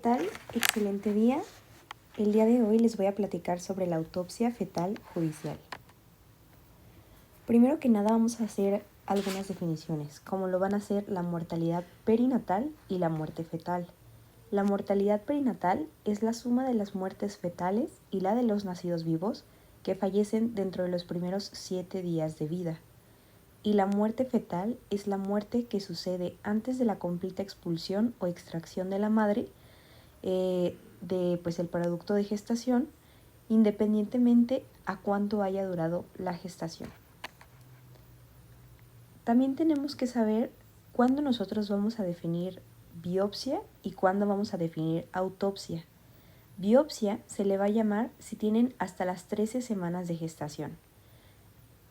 tal? Excelente día. El día de hoy les voy a platicar sobre la autopsia fetal judicial. Primero que nada vamos a hacer algunas definiciones, como lo van a ser la mortalidad perinatal y la muerte fetal. La mortalidad perinatal es la suma de las muertes fetales y la de los nacidos vivos que fallecen dentro de los primeros 7 días de vida. Y la muerte fetal es la muerte que sucede antes de la completa expulsión o extracción de la madre de el producto de gestación, independientemente a cuánto haya durado la gestación. También tenemos que saber cuándo nosotros vamos a definir biopsia y cuándo vamos a definir autopsia. Biopsia se le va a llamar si tienen hasta las 13 semanas de gestación.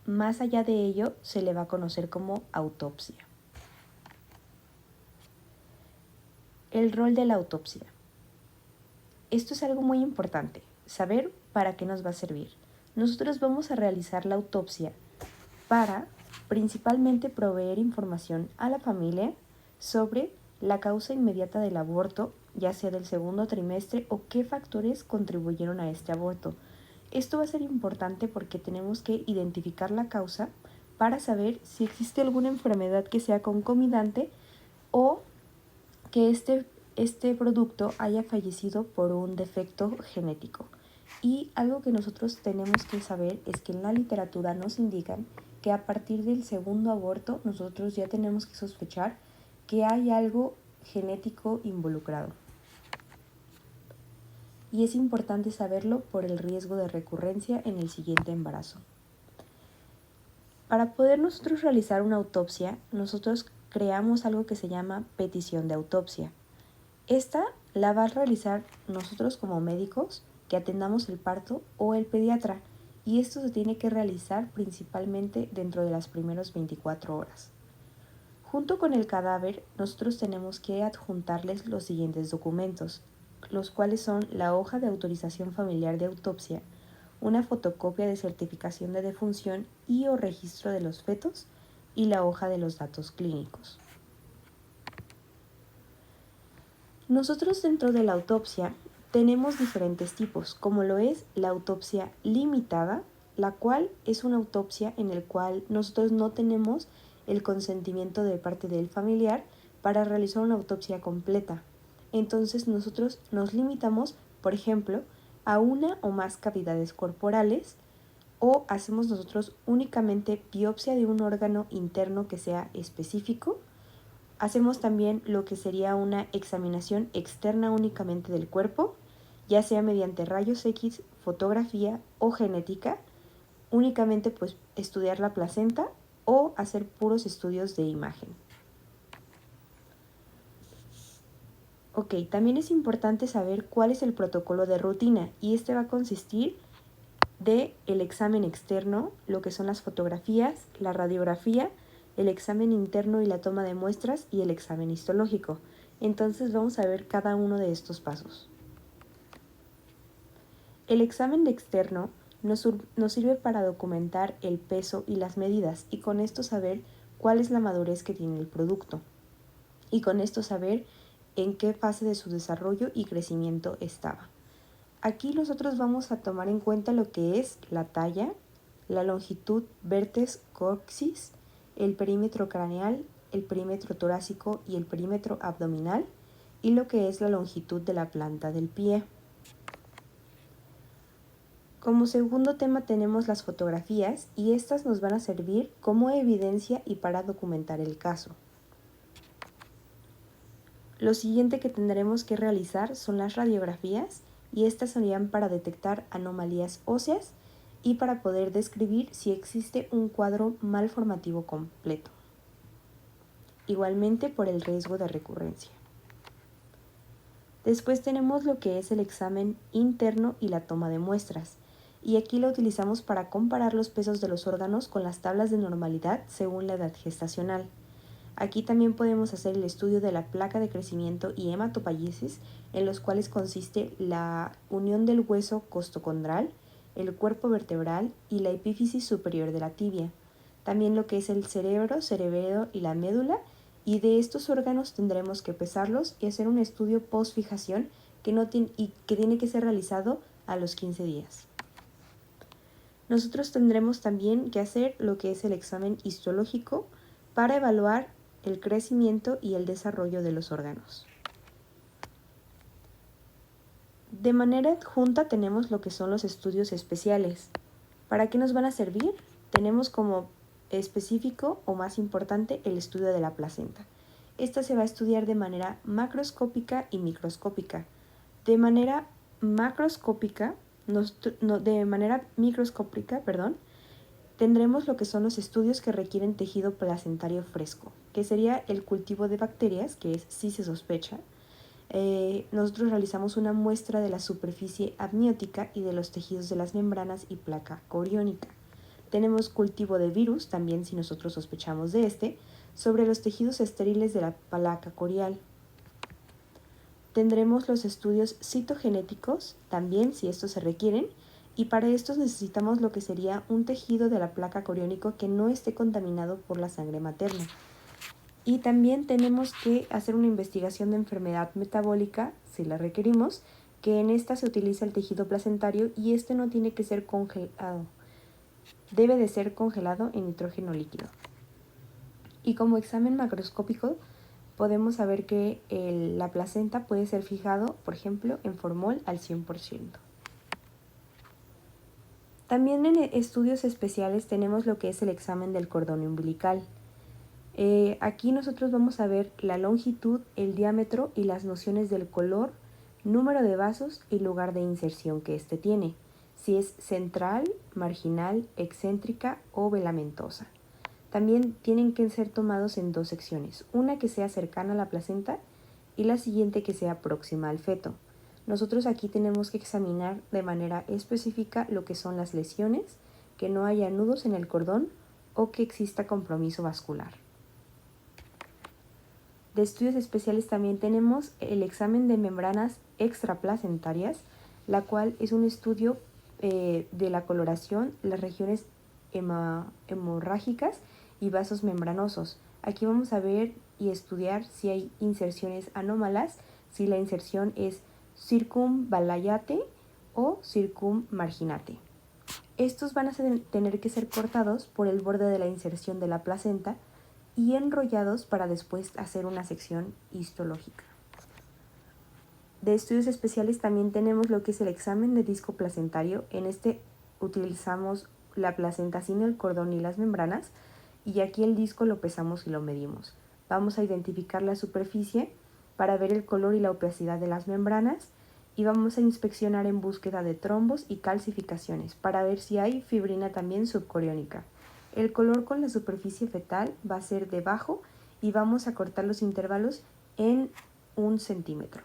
Más allá de ello, se le va a conocer como autopsia. El rol de la autopsia. Esto es algo muy importante, saber para qué nos va a servir. Nosotros vamos a realizar la autopsia para principalmente proveer información a la familia sobre la causa inmediata del aborto, ya sea del segundo trimestre o qué factores contribuyeron a este aborto. Esto va a ser importante porque tenemos que identificar la causa para saber si existe alguna enfermedad que sea concomitante o que este producto haya fallecido por un defecto genético. Y algo que nosotros tenemos que saber es que en la literatura nos indican que a partir del segundo aborto nosotros ya tenemos que sospechar que hay algo genético involucrado. Y es importante saberlo por el riesgo de recurrencia en el siguiente embarazo. Para poder nosotros realizar una autopsia, nosotros creamos algo que se llama petición de autopsia. Esta la va a realizar nosotros como médicos que atendamos el parto o el pediatra, y esto se tiene que realizar principalmente dentro de las primeras 24 horas. Junto con el cadáver, nosotros tenemos que adjuntarles los siguientes documentos, los cuales son la hoja de autorización familiar de autopsia, una fotocopia de certificación de defunción y o registro de los fetos y la hoja de los datos clínicos. Nosotros dentro de la autopsia tenemos diferentes tipos, como lo es la autopsia limitada, la cual es una autopsia en la cual nosotros no tenemos el consentimiento de parte del familiar para realizar una autopsia completa. Entonces nosotros nos limitamos, por ejemplo, a una o más cavidades corporales o hacemos nosotros únicamente biopsia de un órgano interno que sea específico. Hacemos también lo que sería una examinación externa únicamente del cuerpo, ya sea mediante rayos X, fotografía o genética, únicamente estudiar la placenta o hacer puros estudios de imagen. Ok, también es importante saber cuál es el protocolo de rutina y este va a consistir de el examen externo, lo que son las fotografías, la radiografía, el examen interno y la toma de muestras y el examen histológico. Entonces vamos a ver cada uno de estos pasos. El examen externo nos sirve para documentar el peso y las medidas y con esto saber cuál es la madurez que tiene el producto y con esto saber en qué fase de su desarrollo y crecimiento estaba. Aquí nosotros vamos a tomar en cuenta lo que es la talla, la longitud vértex coxis, el perímetro craneal, el perímetro torácico y el perímetro abdominal y lo que es la longitud de la planta del pie. Como segundo tema tenemos las fotografías y estas nos van a servir como evidencia y para documentar el caso. Lo siguiente que tendremos que realizar son las radiografías y estas serían para detectar anomalías óseas y para poder describir si existe un cuadro malformativo completo. Igualmente por el riesgo de recurrencia. Después tenemos lo que es el examen interno y la toma de muestras, y aquí lo utilizamos para comparar los pesos de los órganos con las tablas de normalidad según la edad gestacional. Aquí también podemos hacer el estudio de la placa de crecimiento y hematopoiesis, en los cuales consiste la unión del hueso costocondral, el cuerpo vertebral y la epífisis superior de la tibia. También lo que es el cerebro y la médula y de estos órganos tendremos que pesarlos y hacer un estudio post-fijación que tiene que ser realizado a los 15 días. Nosotros tendremos también que hacer lo que es el examen histológico para evaluar el crecimiento y el desarrollo de los órganos. De manera adjunta tenemos lo que son los estudios especiales. ¿Para qué nos van a servir? Tenemos como específico o más importante el estudio de la placenta. Esta se va a estudiar de manera macroscópica y microscópica. De manera microscópica, tendremos lo que son los estudios que requieren tejido placentario fresco, que sería el cultivo de bacterias, que es si se sospecha. Nosotros realizamos una muestra de la superficie amniótica y de los tejidos de las membranas y placa coriónica. Tenemos cultivo de virus, también si nosotros sospechamos de sobre los tejidos estériles de la placa corial. Tendremos los estudios citogenéticos, también si estos se requieren, y para estos necesitamos lo que sería un tejido de la placa coriónico que no esté contaminado por la sangre materna. Y también tenemos que hacer una investigación de enfermedad metabólica, si la requerimos, que en esta se utiliza el tejido placentario y este no tiene que ser congelado. Debe de ser congelado en nitrógeno líquido. Y como examen macroscópico, podemos saber que la placenta puede ser fijado, por ejemplo, en formol al 100%. También en estudios especiales tenemos lo que es el examen del cordón umbilical. Aquí nosotros vamos a ver la longitud, el diámetro y las nociones del color, número de vasos y lugar de inserción que éste tiene, si es central, marginal, excéntrica o velamentosa. También tienen que ser tomados en dos secciones, una que sea cercana a la placenta y la siguiente que sea próxima al feto. Nosotros aquí tenemos que examinar de manera específica lo que son las lesiones, que no haya nudos en el cordón o que exista compromiso vascular. De estudios especiales también tenemos el examen de membranas extraplacentarias, la cual es un estudio de la coloración, las regiones hemorrágicas y vasos membranosos. Aquí vamos a ver y estudiar si hay inserciones anómalas, si la inserción es circunvallayate o circunmarginate. Estos van a tener que ser cortados por el borde de la inserción de la placenta y enrollados para después hacer una sección histológica. De estudios especiales también tenemos lo que es el examen de disco placentario. En este utilizamos la placenta sin el cordón y las membranas y aquí el disco lo pesamos y lo medimos. Vamos a identificar la superficie para ver el color y la opacidad de las membranas y vamos a inspeccionar en búsqueda de trombos y calcificaciones para ver si hay fibrina también subcoriónica. El color con la superficie fetal va a ser de bajo y vamos a cortar los intervalos en 1 centímetro.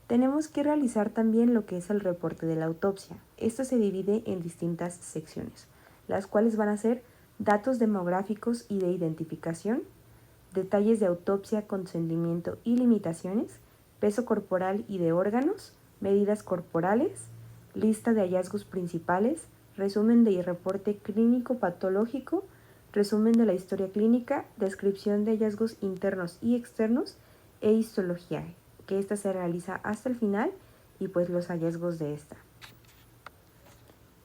Tenemos que realizar también lo que es el reporte de la autopsia. Esto se divide en distintas secciones, las cuales van a ser datos demográficos y de identificación, detalles de autopsia, consentimiento y limitaciones, peso corporal y de órganos, medidas corporales, lista de hallazgos principales, resumen de reporte clínico patológico, resumen de la historia clínica, descripción de hallazgos internos y externos e histología, que esta se realiza hasta el final y pues los hallazgos de esta.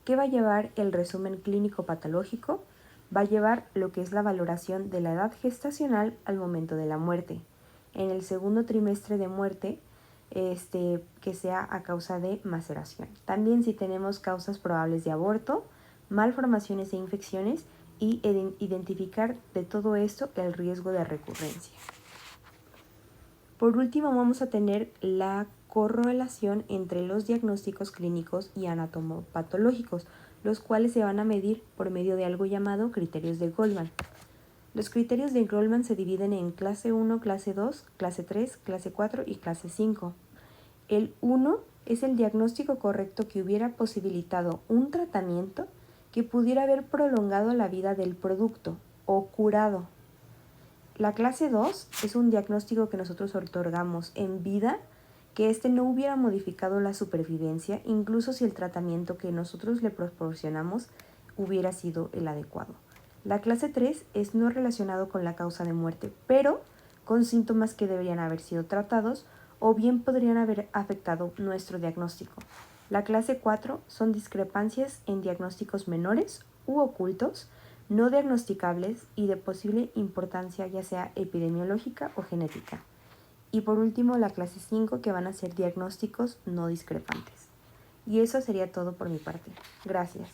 ¿Qué va a llevar el resumen clínico patológico? Va a llevar lo que es la valoración de la edad gestacional al momento de la muerte. En el segundo trimestre de muerte, que sea a causa de maceración. También si tenemos causas probables de aborto, malformaciones e infecciones y identificar de todo esto el riesgo de recurrencia. Por último, vamos a tener la correlación entre los diagnósticos clínicos y anatomopatológicos, los cuales se van a medir por medio de algo llamado criterios de Goldman. Los criterios de Goldman se dividen en clase 1, clase 2, clase 3, clase 4 y clase 5. El 1 es el diagnóstico correcto que hubiera posibilitado un tratamiento que pudiera haber prolongado la vida del producto o curado. La clase 2 es un diagnóstico que nosotros otorgamos en vida, que no hubiera modificado la supervivencia, incluso si el tratamiento que nosotros le proporcionamos hubiera sido el adecuado. La clase 3 es no relacionado con la causa de muerte, pero con síntomas que deberían haber sido tratados o bien podrían haber afectado nuestro diagnóstico. La clase 4 son discrepancias en diagnósticos menores u ocultos, no diagnosticables y de posible importancia ya sea epidemiológica o genética. Y por último la clase 5 que van a ser diagnósticos no discrepantes. Y eso sería todo por mi parte. Gracias.